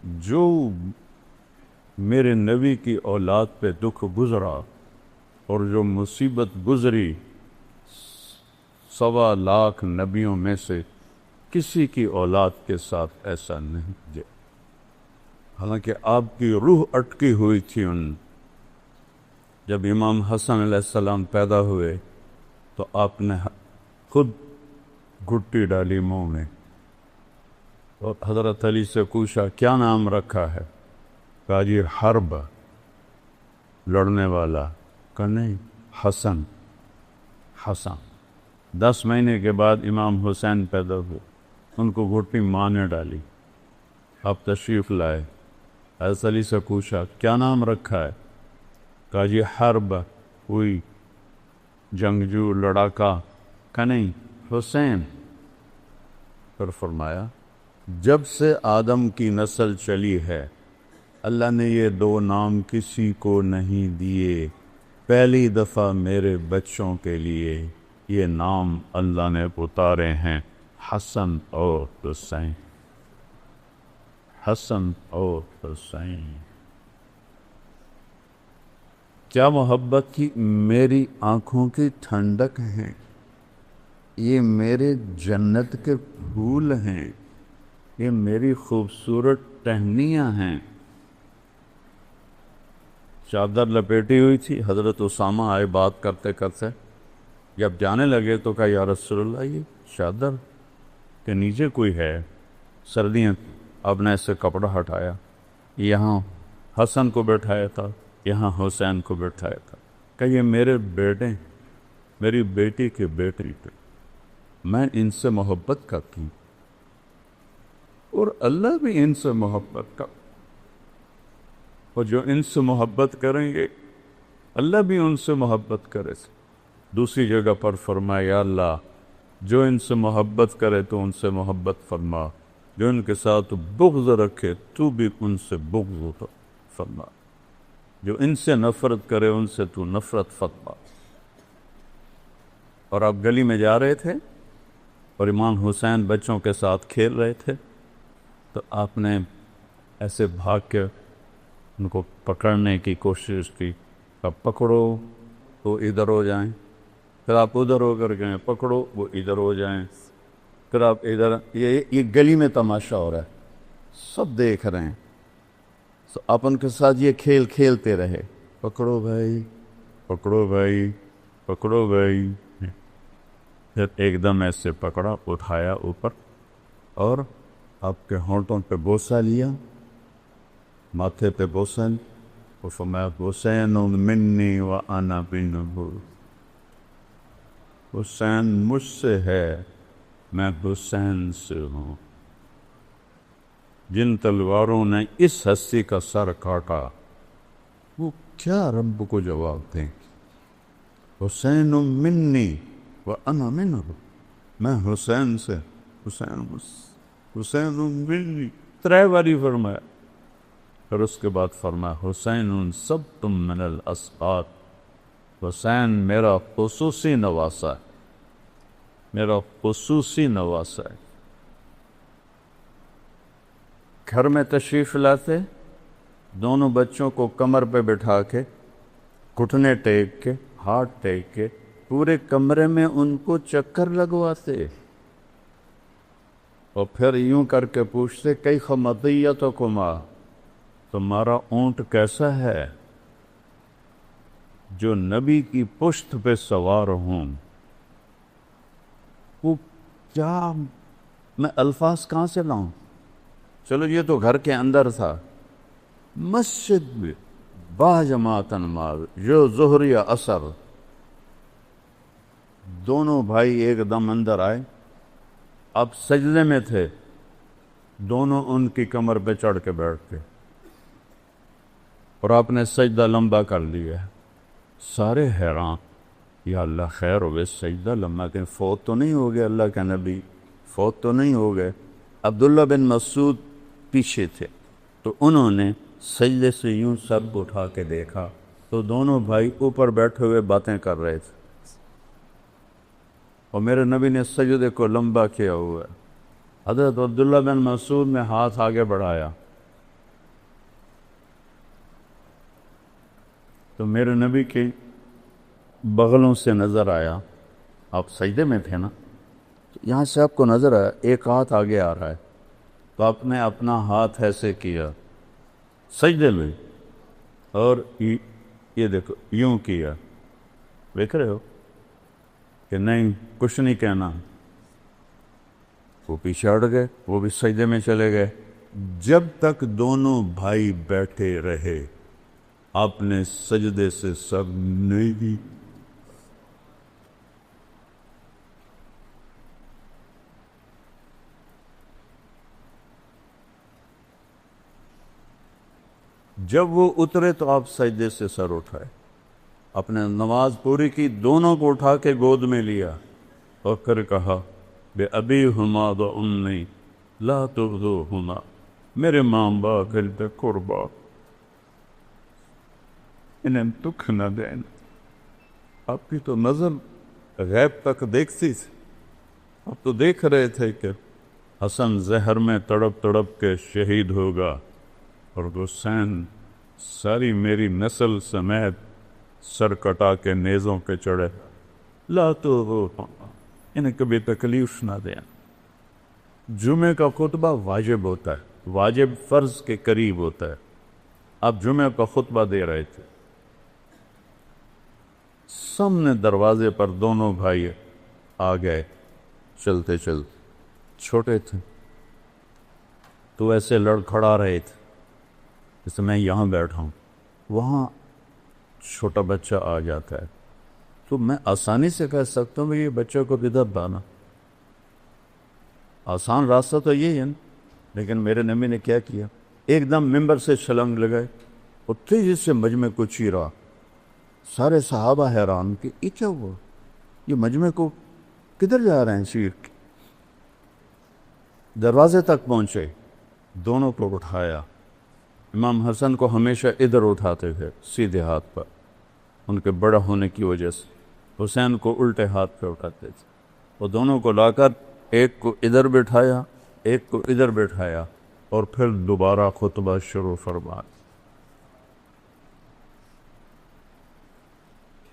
جو میرے نبی کی اولاد پہ دکھ گزرا اور جو مصیبت گزری 1.25 نبیوں میں سے کسی کی اولاد کے ساتھ ایسا نہیں ہے۔ حالانکہ آپ کی روح اٹکی ہوئی تھی جب امام حسن علیہ السلام پیدا ہوئے تو آپ نے خود گھٹی ڈالی منہ میں اور حضرت علی سے پوچھا کیا نام رکھا ہے؟ کہا جی حرب، لڑنے والا۔ کہا نہیں، حسن۔ حسن 10 مہینے کے بعد امام حسین پیدا ہوئے، ان کو گھٹی ماں نے ڈالی۔ آپ تشریف لائے، حضرت علی سے پوچھا کیا نام رکھا ہے؟ کہا جی حرب، ہوئی جنگجو لڑاکا۔ کہا نہیں، حسین۔ پھر فرمایا جب سے آدم کی نسل چلی ہے اللہ نے یہ 2 نام کسی کو نہیں دیے، پہلی دفعہ میرے بچوں کے لیے یہ نام اللہ نے اتارے ہیں، حسن اور حسین۔ حسن اور حسین کیا محبت کی میری آنکھوں کی ٹھنڈک ہیں، یہ میرے جنت کے پھول ہیں، یہ میری خوبصورت ٹہنیاں ہیں۔ چادر لپیٹی ہوئی تھی، حضرت اسامہ آئے بات کرتے کرتے، جب جانے لگے تو کہا یا رسول اللہ یہ چادر کے نیچے کوئی ہے، سردیاں۔ آپ نے ایسے کپڑا ہٹایا، یہاں حسن کو بٹھایا تھا، یہاں حسین کو بٹھایا تھا، کہ یہ میرے بیٹے، میری بیٹی کے بیٹے، میں ان سے محبت کرتی ہوں اور اللہ بھی ان سے محبت کا، اور جو ان سے محبت کریں گے اللہ بھی ان سے محبت کرے۔ دوسری جگہ پر فرمایا یا اللہ جو ان سے محبت کرے تو ان سے محبت فرما، جو ان کے ساتھ بغض رکھے تو بھی ان سے بغض فرما، جو ان سے نفرت کرے ان سے تو نفرت فرما۔ اور آپ گلی میں جا رہے تھے اور امام حسین بچوں کے ساتھ کھیل رہے تھے تو آپ نے ایسے بھاگ کے ان کو پکڑنے کی کوشش کی، اب پکڑو تو ادھر ہو جائیں، پھر آپ ادھر ہو کر گئے، پکڑو وہ ادھر ہو جائیں، پھر آپ ادھر، یہ گلی میں تماشا ہو رہا ہے، سب دیکھ رہے ہیں، تو آپ ان کے ساتھ یہ کھیل کھیلتے رہے، پکڑو بھائی، پکڑو بھائی، پکڑو بھائی۔ پھر ایک دم ایسے پکڑا، اٹھایا اوپر اور آپ کے ہونٹوں پہ بوسہ لیا، ماتھے پہ بوسہ، اور فرمایا حسین منی وانا منہ، حسین مجھ سے ہے میں حسین سے ہوں۔ جن تلواروں نے اس ہستی کا سر کاٹا وہ کیا رب کو جواب دیں؟ حسین منی وانا منہ، میں حسین سے، حسین منی 3 باری فرمایا۔ پھر اس کے بعد فرمایا حسین سب تم من الاسباط، حسین میرا خصوصی نواسا ہے، میرا خصوصی نواسا ہے۔ گھر میں تشریف لاتے، دونوں بچوں کو کمر پہ بٹھا کے، گھٹنے ٹیک کے، ہاتھ ٹیک کے، پورے کمرے میں ان کو چکر لگواتے اور پھر یوں کر کے پوچھتے کیف مطیتکما، تمہارا اونٹ کیسا ہے؟ جو نبی کی پشت پہ سوار ہوں، وہ کیا میں الفاظ کہاں سے لاؤں؟ چلو یہ تو گھر کے اندر تھا، مسجد میں باجماعت نماز، جو ظہر یا عصر، دونوں بھائی ایک دم اندر آئے، اب سجدے میں تھے، دونوں ان کی کمر پہ چڑھ کے بیٹھ گئے اور آپ نے سجدہ لمبا کر لیا۔ سارے حیران، یا اللہ خیر ہوئے، سجدہ لمبا کہ فوت تو نہیں ہو گئے اللہ کے نبی، فوت تو نہیں ہو گئے؟ عبداللہ بن مسعود پیچھے تھے تو انہوں نے سجدے سے یوں سر اٹھا کے دیکھا تو دونوں بھائی اوپر بیٹھے ہوئے باتیں کر رہے تھے اور میرے نبی نے سجدے کو لمبا کیا ہوا ہے۔ حضرت عبداللہ بن مسعود نے ہاتھ آگے بڑھایا تو میرے نبی کے بغلوں سے نظر آیا، آپ سجدے میں تھے نا، تو یہاں سے آپ کو نظر آیا ایک ہاتھ آگے آ رہا ہے، تو آپ نے اپنا ہاتھ ایسے کیا سجدے میں، اور یہ دیکھو یوں کیا، دیکھ رہے ہو کہ نہیں کچھ نہیں کہنا، وہ پیچھے ہٹ گئے، وہ بھی سجدے میں چلے گئے۔ جب تک دونوں بھائی بیٹھے رہے آپ نے سجدے سے سر نہیں دی۔ جب وہ اترے تو آپ سجدے سے سر اٹھائے، اپنے نماز پوری کی، دونوں کو اٹھا کے گود میں لیا اور پھر کہا بے ابی ہما و امی لا تغزوہما، میرے ماں باپ کے قربا انہیں دکھ نہ دینا۔ آپ کی تو نظر غیب تک دیکھتی تھی، آپ تو دیکھ رہے تھے کہ حسن زہر میں تڑپ تڑپ کے شہید ہوگا اور حسین ساری میری نسل سمیت سر کٹا کے نیزوں کے چڑھے، لا تو انہیں کبھی تکلیف نہ دیں۔ جمعے کا خطبہ واجب ہوتا ہے، واجب فرض کے قریب ہوتا ہے، آپ جمعے کا خطبہ دے رہے تھے، سامنے دروازے پر دونوں بھائی آ گئے چلتے چلتے، چھوٹے تھے تو ایسے لڑکھڑا رہے تھے جیسے میں یہاں بیٹھا ہوں، وہاں چھوٹا بچہ آ جاتا ہے تو میں آسانی سے کہہ سکتا ہوں کہ یہ بچے کو ادھر لانا، آسان راستہ تو یہی ہے، لیکن میرے نبی نے کیا کیا، ایک دم ممبر سے چھلنگ لگائے اور تیزی سے مجمع کو چیرا۔ سارے صحابہ حیران کہ یہ کیا ہوا، یہ مجمع کو کدھر جا رہے ہیں چیر کے؟ دروازے تک پہنچے، دونوں کو اٹھایا۔ امام حسن کو ہمیشہ ادھر اٹھاتے تھے سیدھے ہاتھ پر، ان کے بڑا ہونے کی وجہ سے، حسین کو الٹے ہاتھ پہ اٹھاتے تھے، وہ دونوں کو لا کر ایک کو ادھر بٹھایا ایک کو ادھر بٹھایا اور پھر دوبارہ خطبہ شروع فرمایا۔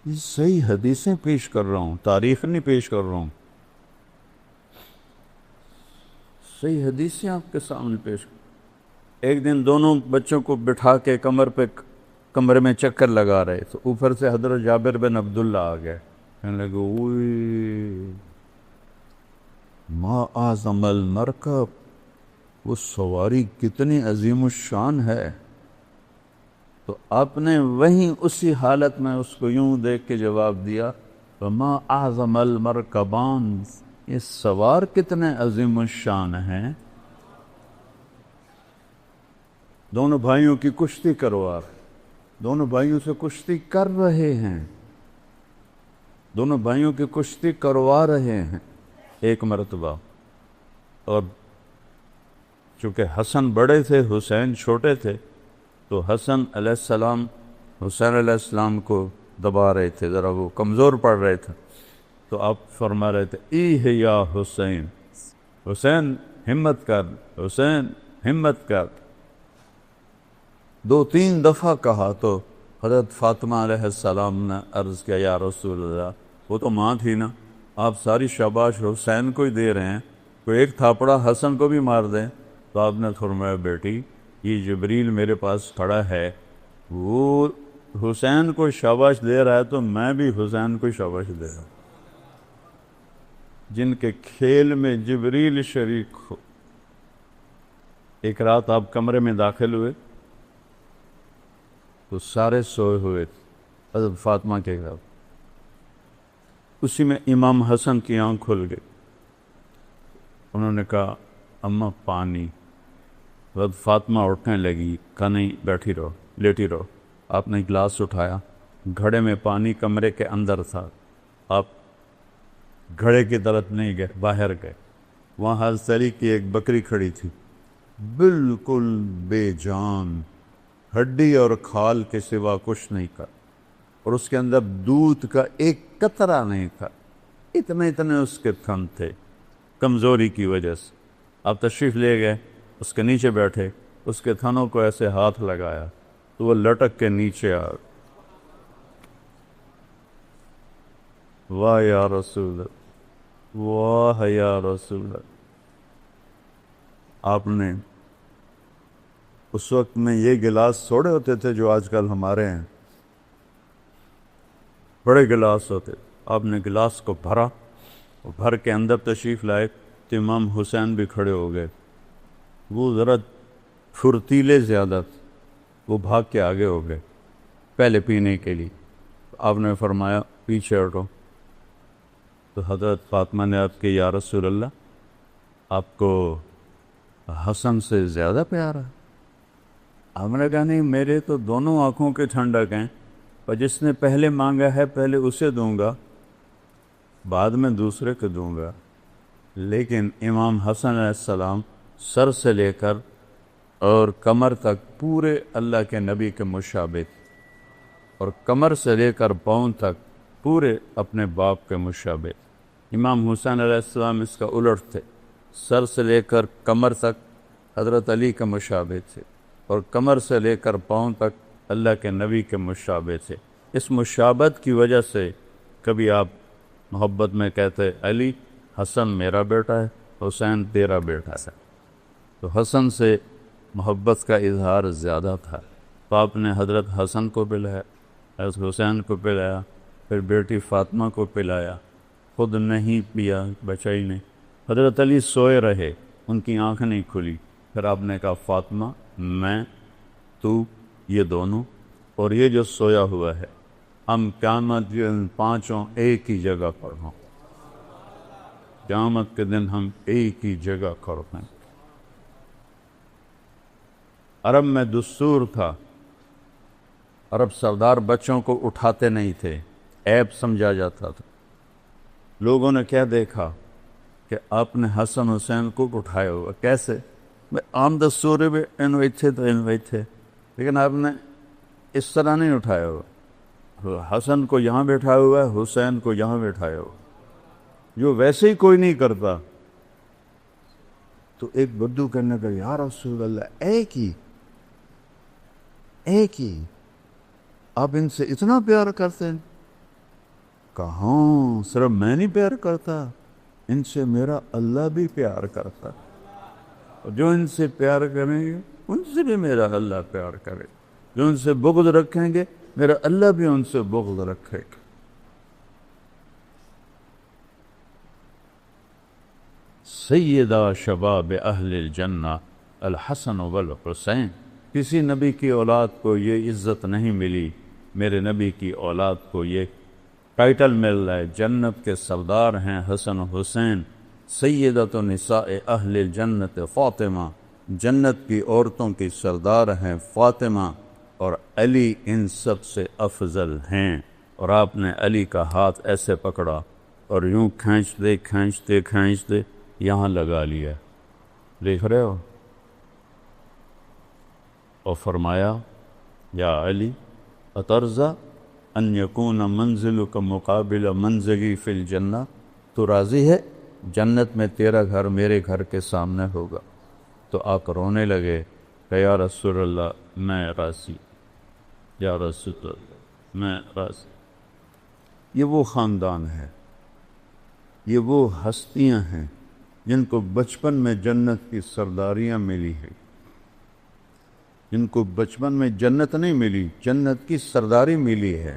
یہ صحیح حدیثیں پیش کر رہا ہوں، تاریخ نہیں پیش کر رہا ہوں، صحیح حدیثیں آپ کے سامنے پیش کر۔ ایک دن دونوں بچوں کو بٹھا کے کمرے میں چکر لگا رہے تو اوپر سے حضرت جابر بن عبداللہ آ گئے، کہنے لگے اوئی ما اعظم المرکب، وہ سواری کتنی عظیم الشان ہے۔ تو آپ نے وہیں اسی حالت میں اس کو یوں دیکھ کے جواب دیا ما اعظم المرکبان، یہ سوار کتنے عظیم الشان ہیں۔ دونوں بھائیوں کی کشتی کروا رہے، دونوں بھائیوں سے کشتی کر رہے ہیں، دونوں بھائیوں کی کشتی کروا رہے ہیں ایک مرتبہ۔ اور چونکہ حسن بڑے تھے حسین چھوٹے تھے تو حسن علیہ السلام حسین علیہ السلام کو دبا رہے تھے، ذرا وہ کمزور پڑ رہے تھے، تو آپ فرما رہے تھے ایہ یا حسین، حسین ہمت کر، حسین ہمت کر۔ 2-3 دفعہ کہا تو حضرت فاطمہ علیہ السلام نے عرض کیا یا رسول اللہ، وہ تو ماں تھی نا، آپ ساری شاباش حسین کو ہی دے رہے ہیں، کوئی ایک تھاپڑا حسن کو بھی مار دیں۔ تو آپ نے فرمایا بیٹی یہ جبریل میرے پاس کھڑا ہے، وہ حسین کو شاباش دے رہا ہے تو میں بھی حسین کو شاباش دے رہا ہوں۔ جن کے کھیل میں جبریل شریک ہو۔ ایک رات آپ کمرے میں داخل ہوئے تو سارے سوئے ہوئے تھے حضرت فاطمہ کے گھر، اسی میں امام حسن کی آنکھ کھل گئی، انہوں نے کہا اماں پانی۔ حضرت فاطمہ اٹھنے لگی، کہا نہیں بیٹھی رہو لیٹی رہو۔ آپ نے گلاس اٹھایا، گھڑے میں پانی کمرے کے اندر تھا، آپ گھڑے کی طرف نہیں گئے، باہر گئے، وہاں حضرت علی کی ایک بکری کھڑی تھی بالکل بے جان، ہڈی اور کھال کے سوا کچھ نہیں تھا، اور اس کے اندر دودھ کا ایک قطرہ نہیں تھا، اتنے اس کے تھن تھے کمزوری کی وجہ سے۔ آپ تشریف لے گئے، اس کے نیچے بیٹھے، اس کے تھنوں کو ایسے ہاتھ لگایا تو وہ لٹک کے نیچے آ، واہ یا رسول اللہ، واہ یا رسول اللہ۔ آپ نے اس وقت میں یہ گلاس تھوڑے ہوتے تھے جو آج کل ہمارے ہیں، بڑے گلاس ہوتے تھے۔ آپ نے گلاس کو بھرا اور بھر کے اندر تشریف لائے تو امام حسین بھی کھڑے ہو گئے۔ وہ ذرا پھرتیلے زیادہ تھے، وہ بھاگ کے آگے ہو گئے پہلے پینے کے لیے۔ آپ نے فرمایا پیچھے ہٹو۔ تو حضرت فاطمہ نے عرض کی یا رسول اللہ، آپ کو حسن سے زیادہ پیار ہے؟ آپ نے کہا نہیں، میرے تو دونوں آنکھوں کے ٹھنڈک ہیں، اور جس نے پہلے مانگا ہے پہلے اسے دوں گا، بعد میں دوسرے کو دوں گا۔ لیکن امام حسن علیہ السلام سر سے لے کر اور کمر تک پورے اللہ کے نبی کے مشابہ تھے، اور کمر سے لے کر پاؤں تک پورے اپنے باپ کے مشابہ تھے۔ امام حسین علیہ السلام اس کا الٹ تھے، سر سے لے کر کمر تک حضرت علی کے مشابہ تھے، اور کمر سے لے کر پاؤں تک اللہ کے نبی کے مشابہ تھے۔ اس مشابہت کی وجہ سے کبھی آپ محبت میں کہتے علی حسن میرا بیٹا ہے، حسین تیرا بیٹا ہے، تو حسن سے محبت کا اظہار زیادہ تھا۔ تو آپ نے حضرت حسن کو پلایا، حضرت حسین کو پلایا، پھر بیٹی فاطمہ کو پلایا، خود نہیں پیا، بچہ ہی نہیں۔ حضرت علی سوئے رہے، ان کی آنکھ نہیں کھلی، پھر آپ نے کہا فاطمہ، میں، تو، یہ دونوں اور یہ جو سویا ہوا ہے، ہم قیامت کے دن پانچوں ایک ہی جگہ پر ہوں۔ قیامت کے دن ہم ایک ہی جگہ پر ہیں۔ عرب میں دستور تھا، عرب سردار بچوں کو اٹھاتے نہیں تھے، عیب سمجھا جاتا تھا۔ لوگوں نے کیا دیکھا کہ آپ نے حسن حسین کو اٹھایا ہوا، کیسے؟ عام دستور میں انویت تھے تو انویت تھے، لیکن آپ نے اس طرح نہیں اٹھایا ہوا۔ حسن کو یہاں بیٹھایا ہوا ہے، حسین کو یہاں بیٹھایا ہوا، جو ویسے ہی کوئی نہیں کرتا۔ تو ایک بدو کہنے کا یا رسول اللہ، ایک ہی آپ ان سے اتنا پیار کرتے ہیں؟ کہاں صرف میں نہیں پیار کرتا، ان سے میرا اللہ بھی پیار کرتا، اور جو ان سے پیار کریں گے ان سے بھی میرا اللہ پیار کرے، جو ان سے بغض رکھیں گے میرا اللہ بھی ان سے بغض رکھے گا۔ سیدہ شباب اہل الجنہ الحسن والحسین۔ کسی نبی کی اولاد کو یہ عزت نہیں ملی، میرے نبی کی اولاد کو یہ ٹائٹل مل رہا ہے، جنت کے سردار ہیں حسن و حسین۔ سیدۃ نساء اہل الجنت فاطمہ، جنت کی عورتوں کی سردار ہیں فاطمہ، اور علی ان سب سے افضل ہیں۔ اور آپ نے علی کا ہاتھ ایسے پکڑا اور یوں کھینچتے کھینچتے کھینچتے یہاں لگا لیا، دیکھ رہے ہو، اور فرمایا یا علی اترضی ان یکون منزلک مقابل منزلی فی الجنہ، تو راضی ہے جنت میں تیرا گھر میرے گھر کے سامنے ہوگا؟ تو آپ رونے لگے کہ یا رسول اللہ میں راضی، یا رسول اللہ میں راضی۔ یہ وہ خاندان ہے، یہ وہ ہستیاں ہیں جن کو بچپن میں جنت کی سرداریاں ملی ہیں، جن کو بچپن میں جنت نہیں ملی، جنت کی سرداری ملی ہے۔